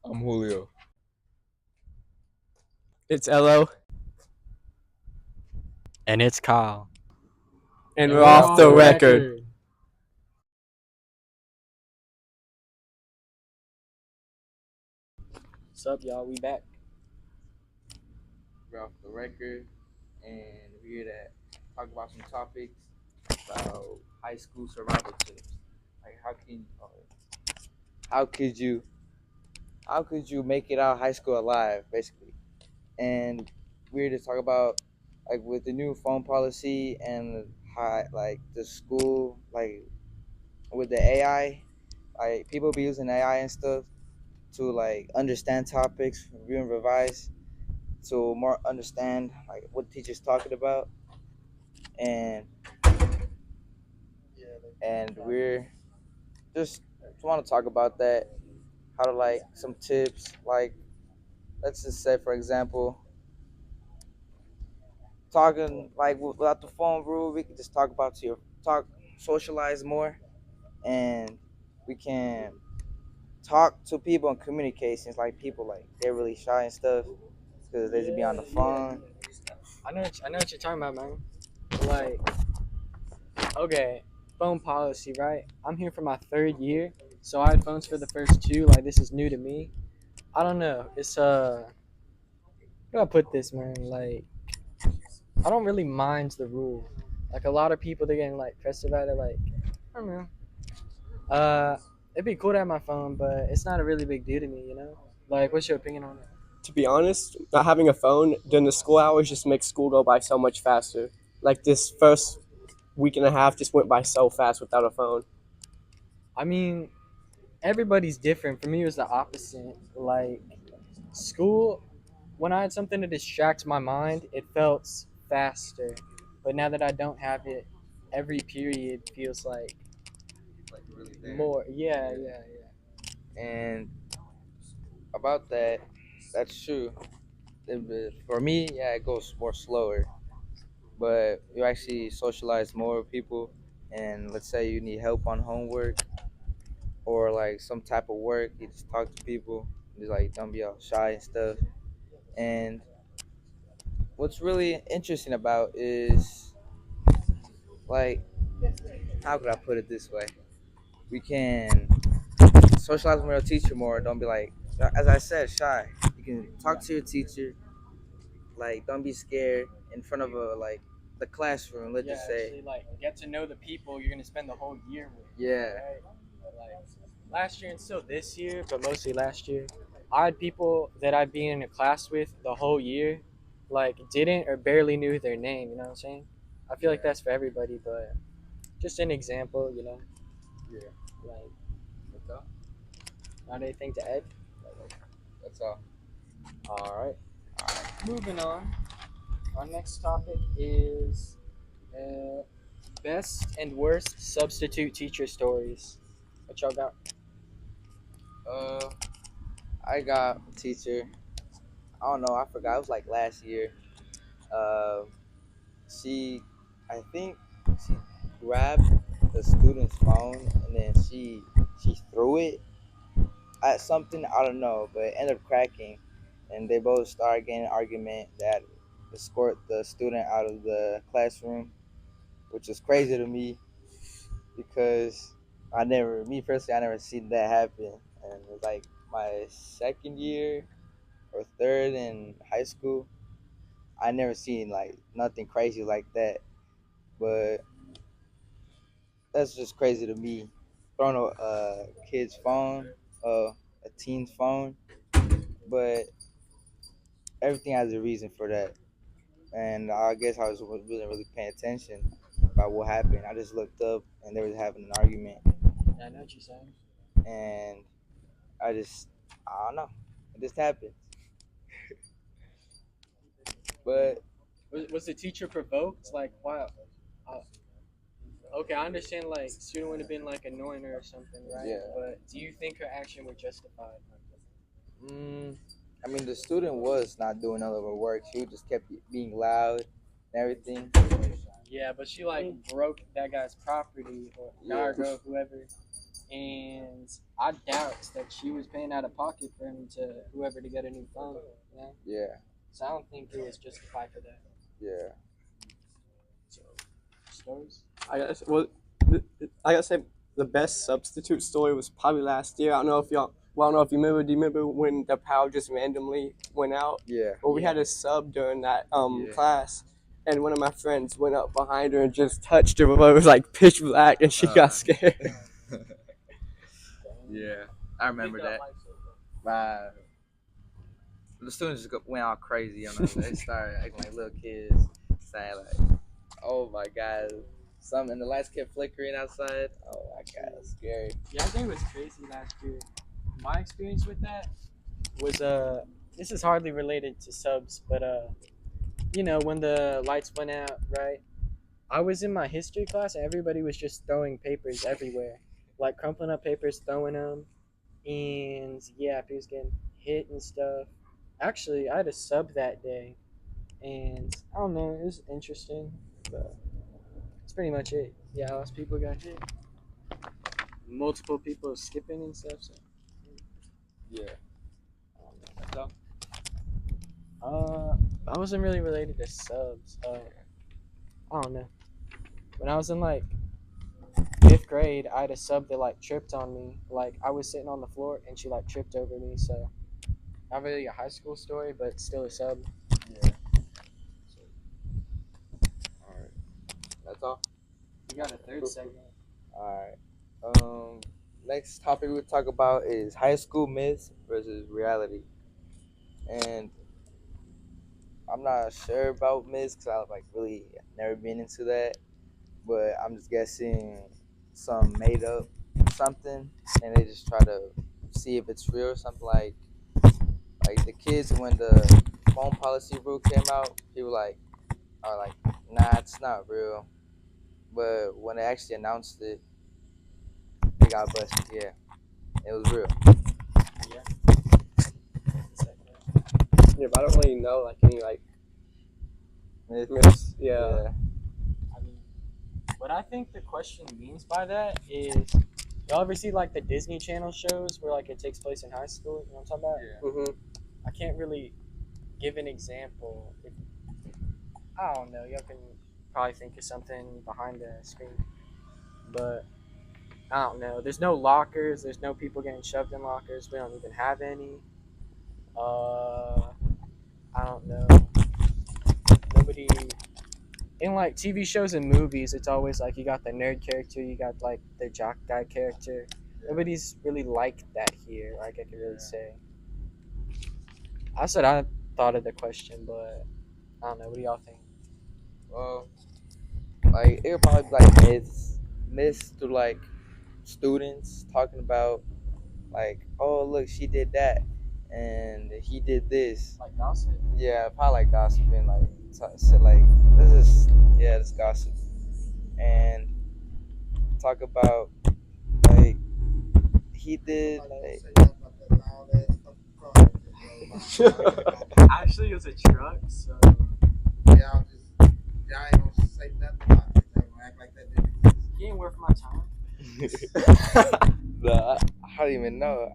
I'm Julio. It's Elo, And it's Kyle. and And we're we're off off the the record. record. What's up, y'all? We back. We're off the record, and we're here to talk about some topics about high school survival tips. Like how could you how could you make it out of high school alive, basically? And we're here to talk about like with the new phone policy and how like the school like with the AI, like people be using AI and stuff to like understand topics, review and revise to more understand like what the teacher's talking about, and we're just want to talk about that, how to like some tips, like let's just say for example, talking like without the phone rule, we can just talk about your talk, socialize more, and we can talk to people in communications, like people like they're really shy and stuff because they just be on the phone. I know what you're talking about, man. Like, okay, phone policy, right? I'm here for my third year, so I had phones for the first two. Like, this is new to me. I don't know. It's how do I put this, man? Like, I don't really mind the rule. Like, a lot of people they're getting like pressed about it. Like, I don't know. It'd be cool to have my phone, but it's not a really big deal to me, you know. Like, what's your opinion on it? To be honest, not having a phone during the school hours just makes school go by so much faster. Like this first week and a half just went by so fast without a phone. I mean, everybody's different. For me, it was the opposite. Like, school, when I had something to distract my mind, it felt faster. But now that I don't have it, every period feels Like really there. more. Yeah. And about that, that's true. For me, yeah, it goes more slower, but you actually socialize more with people. And let's say you need help on homework or like some type of work, you just talk to people. Just like don't be all shy and stuff. And what's really interesting about is like, how could I put it this way? We can socialize with our teacher more. Don't be like, as I said, shy. You can talk to your teacher. Like, don't be scared in front of a like the classroom. Let's Yeah, just say, actually, like, get to know the people you're going to spend the whole year with. yeah, Right? Like, last year and still this year, but mostly last year, I had people that I'd been in a class with the whole year, like, didn't or barely knew their name, you know what I'm saying? I feel like that's for everybody, but just an example, you know? yeah. Like, That's all. not anything to add. That's all. All right. Moving on. Our next topic is uh, best and worst substitute teacher stories. What y'all got? Uh, I got a teacher. I don't know. I forgot. It was like last year. Uh, she, I think she grabbed the student's phone and then she threw it at something. I don't know, but it ended up cracking, and they both started getting an argument that escort the student out of the classroom, which is crazy to me because me personally, I never seen that happen, and it was like my second year or third in high school. I never seen like nothing crazy like that, but that's just crazy to me. Throwing a kid's phone, a teen's phone, but everything has a reason for that. And I guess I wasn't really paying attention about what happened. I just looked up and they was having an argument, Yeah, I know what you're saying. and I just I don't know. It just happened. But Was the teacher provoked? Like, wow. Uh, okay, I understand, like, student would have been, like, annoying her or something, right? yeah, But do you think her action were justified? mm, I mean the student was not doing none of her work. She just kept being loud and everything. Yeah, but she, like, broke that guy's property or guy Yeah, or girl, whoever. and I doubt that she was paying out of pocket for him to whoever to get a new phone. You know? Yeah. So I don't think it was justified for that. Yeah. So stories. I guess. Well, I gotta say the best substitute story was probably last year. I don't know if y'all. Well, I don't know if you remember. Do you remember when the power just randomly went out? Yeah. Well, we Yeah. had a sub during that Yeah. class, and one of my friends went up behind her and just touched her, but it was like pitch black, and she got scared. Yeah. I remember that. Wow. The students just went all crazy on us. They started acting like little kids, saying like, "Oh my god." Some and the lights kept flickering outside. Oh my god, that's scary. Yeah, I think it was crazy last year. My experience with that was this is hardly related to subs, but you know, when the lights went out, right? I was in my history class and everybody was just throwing papers everywhere. Like crumpling up papers, throwing them. And yeah, people was getting hit and stuff. Actually, I had a sub that day and I don't know, it was interesting, but that's pretty much it. Yeah, lots of people got hit. Multiple people skipping and stuff, so Yeah. I don't know. I wasn't really related to subs. I don't know. When I was in like fifth grade, I had a sub that like tripped on me. Like I was sitting on the floor and she like tripped over me. So not really a high school story, but still a sub. Yeah. All right. That's all. You got a third segment. All right. Next topic we'll talk about is high school myths versus reality, and I'm not sure about myths because I like really never been into that, but I'm just guessing some made up something, and they just try to see if it's real. Something like the kids when the phone policy rule came out, people are like, nah, it's not real. But when they actually announced it, they got busted. Yeah, it was real. Yeah. Yeah, but I don't really know like any like Myth. myths. Yeah. I mean, what I think the question means by that is, y'all ever see like the Disney Channel shows where like it takes place in high school? You know what I'm talking about? Mhm. I can't really give an example. I don't know. Y'all can probably think of something behind the screen, but I don't know. There's no lockers. There's no people getting shoved in lockers. We don't even have any. I don't know. Nobody in like TV shows and movies. It's always like you got the nerd character, you got like the jock guy character. Nobody's really like that here. Like I can really say. I said I thought of the question, but I don't know. What do y'all think? Well, like it would probably be like myths to like students talking about like, oh look, she did that, and he did this. Like gossip? Yeah, probably like gossiping, like shit like this is this gossip, and talk about like he did like Actually, it was a truck. So he ain't worth my time. I don't even know.